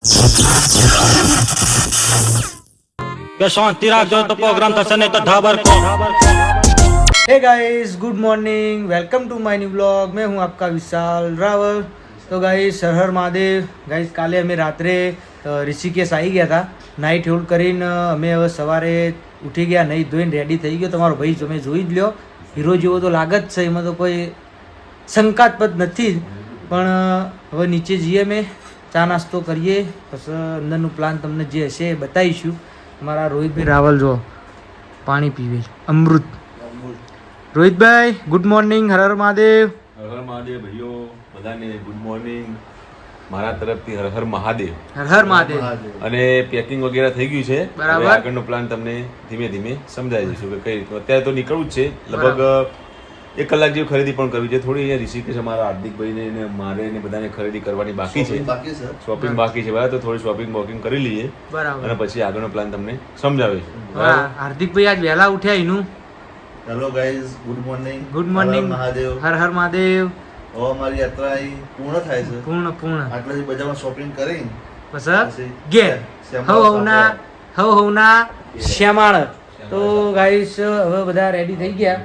કે શાંતિ રાખજો તો પ્રોગ્રામ થશે નહીં તો ઢાબર કો। Hey guys, good morning, welcome to my new blog. मैं हूं आपका विशाल रावल। तो गाइस, हर हर महादेव। गाइस, काले अमे रात्रे ऋषिकेश आई गया था। नाइट होल्ड કરીને અમે હવે સવારે ઉઠી ગયા, નહીં ધોઈને રેડી થઈ ગયો। તમારો ભાઈ તમે જોઈ જ લ્યો, હીરો જેવો તો લાગે જ છે, એમાં તો કોઈ શંકાસ્પદ નથી। પણ હવે નીચે જઈએ, અમે ચા નાસ્તો કરીએ, પછી અંદરનું પ્લાન તમને જે હશે એ બતાવીશું। અમારા રોહિતભાઈ રાવલ જો પાણી પીવે છે, અમૃત। રોહિતભાઈ, ગુડ મોર્નિંગ, હર હર મહાદેવ। હર હર મહાદેવ ભાઈઓ, બધાને ગુડ મોર્નિંગ મારા તરફથી। હર હર મહાદેવ, હર હર મહાદેવ। અને પેકિંગ વગેરે થઈ ગયું છે। બરાબર। હવે આગળનો પ્લાન તમને ધીમે ધીમે સમજાવી દઈશું કે કઈ રીતનું। અત્યારે તો નીકળવું જ છે, લગભગ 1 કલાક જેવી ખરીદી પણ કરવી છે। થોડી અહીંયા ઋષિકેશ અમારા હાર્દિકભાઈને ને મારે ને બધાને ખરીદી કરવાની બાકી છે, શોપિંગ બાકી છે બરાબર। તો થોડી શોપિંગ વોકિંગ કરી લઈએ, બરાબર, અને પછી આગળનો પ્લાન તમને સમજાવીશું। હા, હાર્દિકભાઈ આજ વહેલા ઉઠ્યા એનું। Hello guys, good morning. Good morning, Mahadev. હર હર મહાદેવ। હવે અમારી યાત્રા અહીં પૂર્ણ થાય છે। પૂર્ણ આટલાથી બજારમાં શોપિંગ કરી પછી ઘેર હવના શ્યામાળ। તો ગાઈસ, હવે બધા રેડી થઈ ગયા।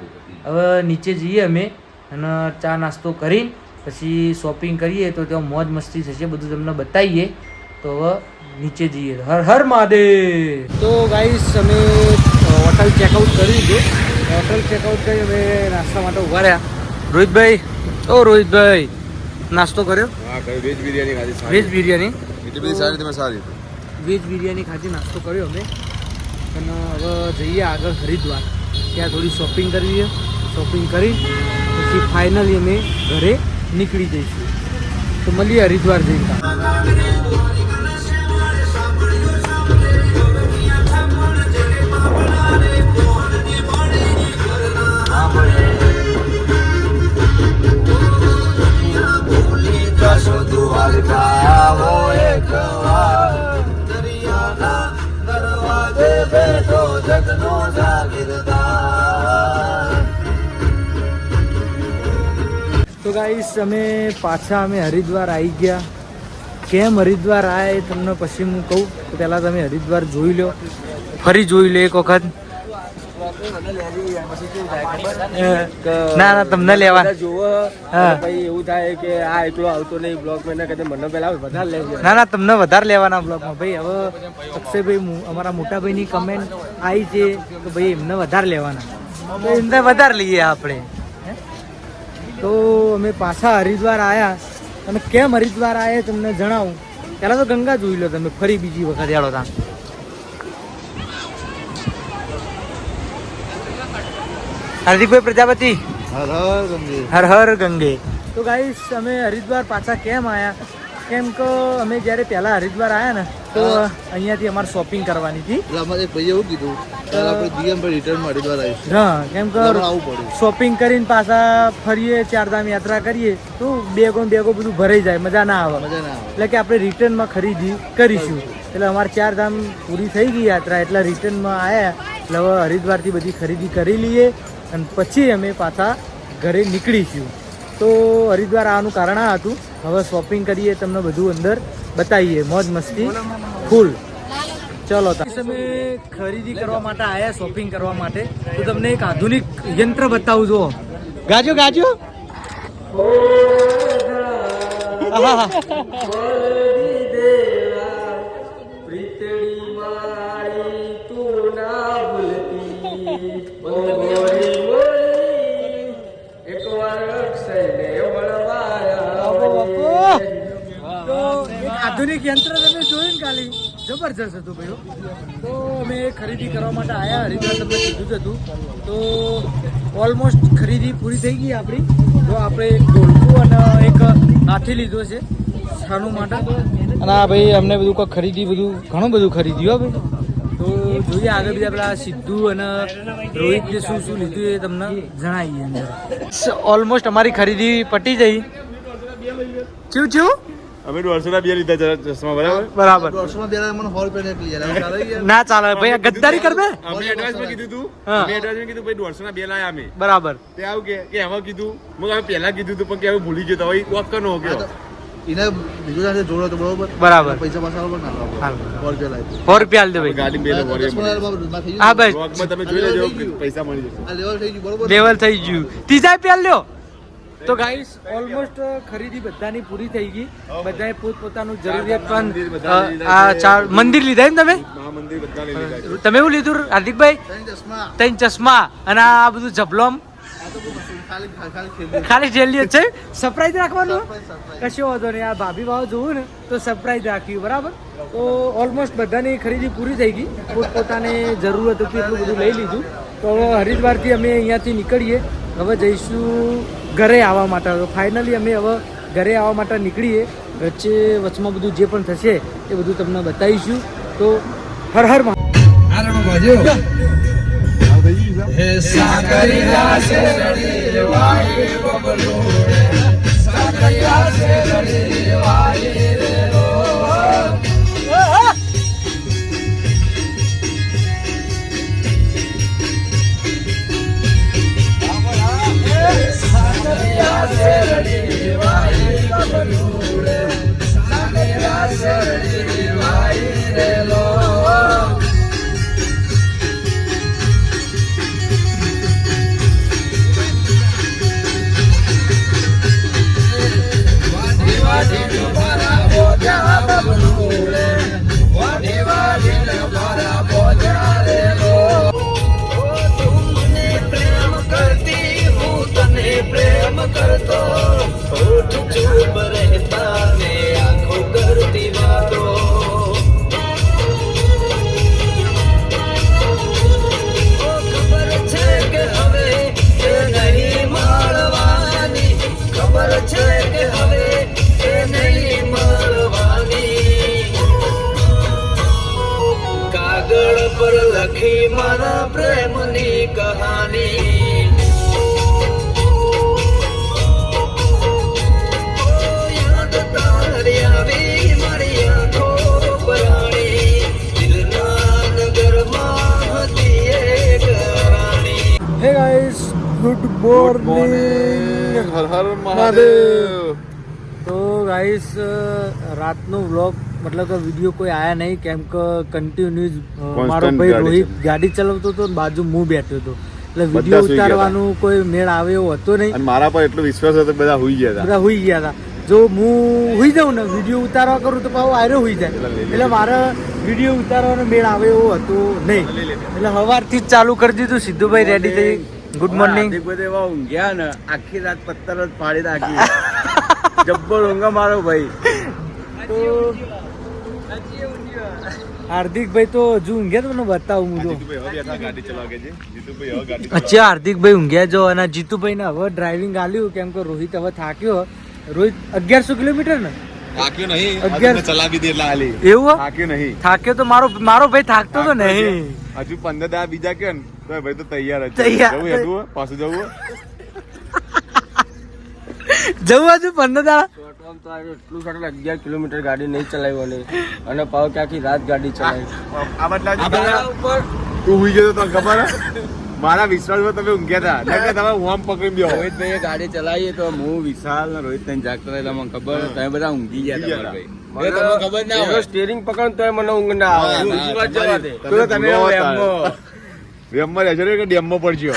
હવે નીચે જઈએ અમે, અને ચા નાસ્તો કરીને પછી શોપિંગ કરીએ, તો ત્યાં મોજ મસ્તી થશે, બધું તમને બતાવીએ। તો હવે નીચે જઈએ। હર હર મહાદેવ। તો ગાઈસ, અમે હોટલ ચેકઆઉટ કરી દીધું। હોટલ ચેકઆઉટ કરી અમે નાસ્તા માટે ઉભા રહ્યા। રોહિતભાઈ, ઓ રોહિતભાઈ, નાસ્તો કર્યો? હા, વેજ બિરયાની ખાધી, વેજ બિરયાની, એટલી બધી સારી તમે સારી। વેજ બિરયાની ખાધી, નાસ્તો કર્યો અમે। અને હવે જઈએ આગળ હરિદ્વાર, ત્યાં થોડી શોપિંગ કરવી છે। શોપિંગ કરી પછી ફાઇનલી અમે ઘરે નીકળી જઈશું। તો મળીએ હરિદ્વાર જઈને। તો ગાઈસ, અમે પાછા હરિદ્વાર આવી ગયા। કેમ હરિદ્વાર આવ્યા એ તમને પછી હું કહું। તો પહેલાં તમે હરિદ્વાર જોઈ લો, ફરી જોઈ લો એક વખત। ના ના, તમને લેવા જોવો ભાઈ, એવું થાય કે આ એકલો આવતો નહીં બ્લોગ માં, મને પેલા વધારે લેજો। ના ના, તમને વધારે લેવાના બ્લોગમાં ભાઈ। હવે અક્ષયભાઈ, અમારા મોટા ભાઈની કમેન્ટ આવી છે તો ભાઈ એમને વધારે લેવાના, તો એમને વધારે લઈએ આપણે। તો અમે પાછા હરિદ્વાર આવ્યા, અને કેમ હરિદ્વાર આવ્યા તમને જણાવું। પહેલાં તો ગંગા જોઈ લો તમે, ફરી બીજી વખત યાડો ત્યાં। હાર્દિકભાઈ પ્રજાપતિ, હર હર ગંગે। તો ગાઈસ, અમે હરિદ્વાર પાછા કેમ આવ્યા, કેમ કે અમે જ્યારે પહેલા હરિદ્વાર આવ્યા ને, તો અહીંયાથી અમારે શોપિંગ કરવાની હતી। એટલે અમારે એક ભાઈએ એવું કીધું કે આપણે જીએમ પર રિટર્નમાં હરિદ્વાર આવીશું। હા, કેમ કે આવવું પડ્યું। શોપિંગ કરીને પાછા ફરીએ, ચારધામ યાત્રા કરીએ તો બેગો બધું ભરાઈ જાય, મજા ના આવે। મજા ના આવે। એટલે કે આપણે રિટર્નમાં ખરીદી કરીશું। એટલે અમારે ચારધામ પૂરી થઈ ગઈ યાત્રા, એટલે રિટર્નમાં આવ્યા। એટલે હવે હરિદ્વારથી બધી ખરીદી કરી લઈએ, અને પછી અમે પાછા ઘરે નીકળીશું। તો હરિદ્વાર આવવાનું કારણ આ હતું। હવે શોપિંગ કરીએ, તમને બધું અંદર બતાવીએ, મોજ મસ્તી ફૂલ। ચલો, અમે ખરીદી કરવા માટે આવ્યા, શોપિંગ કરવા માટે। તો તમને એક આધુનિક યંત્ર બતાવું, જો ગાજો આધુનિક યંત્ર તમે જોયું ને ખાલી, જબરજસ્ત હતું ભાઈઓ। તો અમે ખરીદી કરવા માટે આવ્યા હરિદ્વાર, તમને કીધું જ હતું। તો ઓલમોસ્ટ ખરીદી પૂરી થઈ ગઈ આપણી। તો આપણે એક ઢોલકું અને એક હાથી લીધો છે છાનું માટે। અને આ ભાઈ અમને બધું કોઈ ખરીદી, ઘણું બધું ખરીદ્યું હો ભાઈ। તો જોઈએ આગળ બીજા પેલા સિદ્ધુ અને રોહિત જે શું લીધું એ તમને જણાવીએ અંદર। ઓલમોસ્ટ અમારી ખરીદી પટી જઈ। ચું અમે 150 બે લીધા ચશ્મા, બરાબર। 100 બે મને 100 રૂપિયા લઈ લે, ના ચાલે ભાઈ, ગદ્દારી કર દે। અમે એડવાન્સમાં કીધું તું, અમે એડવાન્સમાં કીધું ભાઈ 150 બે લાયા અમે, બરાબર। તે આવું કે એમાં કીધું, મેં અમે પહેલા કીધું તું પણ કે હવે ભૂલી ગયો તો, હવે વોક કરનો ગયો। એને બીજો સાથે જોડો તો બરોબર બરાબર. પૈસા પાછા આલો પણ ના હાલ. આલો 100 રૂપિયા લાવી 100 રૂપિયા આલ દે ભાઈ. ગાડી બે વરે હા ભાઈ. બ્લોગમાં તમે જોઈ લેજો પૈસા મળી જશે. આ લેવલ થઈ ગયું બરોબર લેવલ થઈ ગયું. ત્રીજા પ્યાલ લ્યો. તો ગાઈસ ઓલમોસ્ટ ખરીદી બધાની પૂરી થઈ ગઈ. બધાએ પોતપોતાનું જરૂરિયાત પણ આ ચાર મંદિર લીધા ને તમે? મહામંદિર બધા લઈ લીધા. તમે શું લીધું હાર્દિકભાઈ? 3 ચશ્મા 3 ચશ્મા અને આ બધું જબલોમ આ તો બહુ મસ્ત. ખાલી ખેલી ખાલી જેલી જ છે. સરપ્રાઈઝ રાખવાનું કશો વાંધો નહીં. આ ભાભી ભાવ જોવું ને તો સરપ્રાઈઝ રાખ્યું બરાબર. તો ઓલમોસ્ટ બધાની ખરીદી પૂરી થઈ ગઈ. પોતપોતાને જરૂરત હતી એટલું બધું લઈ લીધું. તો હવે હરિદ્વારથી અમે અહીંયાથી નીકળીએ. હવે જઈશું ઘરે આવવા માટે. તો ફાઇનલી અમે હવે ઘરે આવવા માટે નીકળીએ. વચમાં બધું જે પણ થશે એ બધું તમને બતાવીશું. તો હર હર હે ગાઈસ ગુડ મોર્નિંગ. હર હર મહાદેવ. તો ગાઈસ રાતનો વ્લોગ મતલબ કે વિડીયો કોઈ આયા નહીં કેમ કે કન્ટિન્યુઅસ મારો ભાઈ ગાડી રોહિત ગાડી ચલાવતો હતો ને બાજુ હું બેઠો હતો એટલે બધા વિડીયો સૂઈ ગયા ઉતારવાનું કોઈ મેળ આવે એવો હતો નહીં. અને મારા પર એટલો વિશ્વાસ હતો કે બધા હુઈ ગયા હતા. બધા હુઈ ગયા હતા. જો હું હુઈ જાઉં ને વિડીયો ઉતારવા કરું તો પાછો આયરો હુઈ જાય એટલે મારે વિડીયો ઉતારવાનો મેળ આવે એવો હતો નહીં. એટલે સવારથી જ ચાલુ કરી દીધું. સિદ્ધુભાઈ રેડી થઈ. Good morning. એવા ઊંઘ્યા ને આખી રાત પત્તર જ પાડી નાખી. જબ્બર ઊંઘા મારો ભાઈ. તો હાર્દિકભાઈ તો હજુ ઊંઘ્યા તમને બતાવું હું જો. જીતુભાઈ હવે બેઠા ગાડી ચલાવે છે. જીતુભાઈ હવે ગાડી અચ્છા હાર્દિકભાઈ ઊંઘ્યા જો અને જીતુભાઈ ને હવે ડ્રાઇવિંગ આલ્યું કેમ કે રોહિત હવે થાક્યો. રોહિત 1100 કિલોમીટર ને થાક્યો નહીં. 11 ચલાવી દે એટલે હાલી. એવું થાક્યો નહીં. થાક્યો તો મારો ભાઈ થાકતો તો નહીં. હજુ 15 દાડા બીજા કે ને તો ભાઈ તો તૈયાર જ છે. તૈયાર. જવું હતું પાછું જવું. જવું હજુ 15 દાડા. આમ તો આજે એટલું સારું 11 કિલોમીટર ગાડી નહીં ચલાવી અને પાવ કે આખી રાત ગાડી ચલાવી. આ બદલા તું હુઈ ગયો તો તને ખબર હે? મારા વિશ્વાસમાં તમે ઊંઘ્યા હતા નકર તમે હું આમ પકડી બેહો. રોહિતભાઈએ ગાડી ચલાવી તો હું વિશાલ ને રોહિત ને જાગતા હતા મને ખબર તમે બધા ઊંઘી ગયા હતા ભાઈ. તમને ખબર ના હોય સ્ટીયરિંગ પકડ તો મને ઊંઘ ના આવે. તો તમે વેમમાં રહેજો ને કે ડેમમાં પડજો.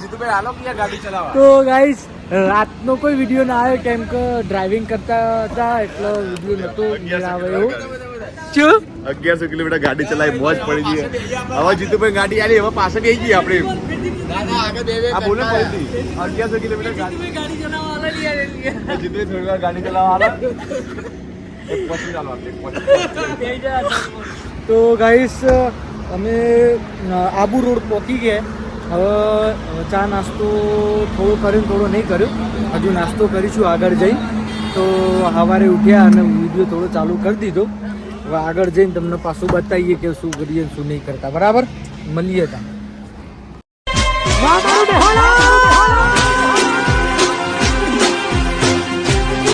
જીતુભાઈ હાલો ક્યાં ગાડી ચલાવવા. તો ગાઈસ રાતનો કોઈ વિડીયો ના આવ્યો કેમ કે ડ્રાઇવિંગ કરતા હતા એટલે વિડીયો નતો આવે એવું. શું 1100 કિલોમીટર ગાડી ચલાવી મોજ પડી ગઈ. હવે જીતુભાઈ ગાડી આલી હવે પાછળ બેસી ગઈ આપણે. આ બોલે પડી 1100 કિલોમીટર ગાડી ચલાવવા જીતુભાઈ થોડી વાર ગાડી ચલાવવા આલા. એક પછી ચાલો તો ગાઈસ અમે આબુ રોડ પહોંચી ગયા. હવે ચા નાસ્તો થોડો કર્યો થોડો નહીં કર્યો. હજુ નાસ્તો કરીશું આગળ જઈ. તો સવારે ઉઠ્યા અને વિડીયો થોડો ચાલુ કરી દીધો. હવે આગળ જઈને તમને પાછું બતાવીએ કે શું કરીએ શું નહીં કરતા. બરાબર મળીએ તા.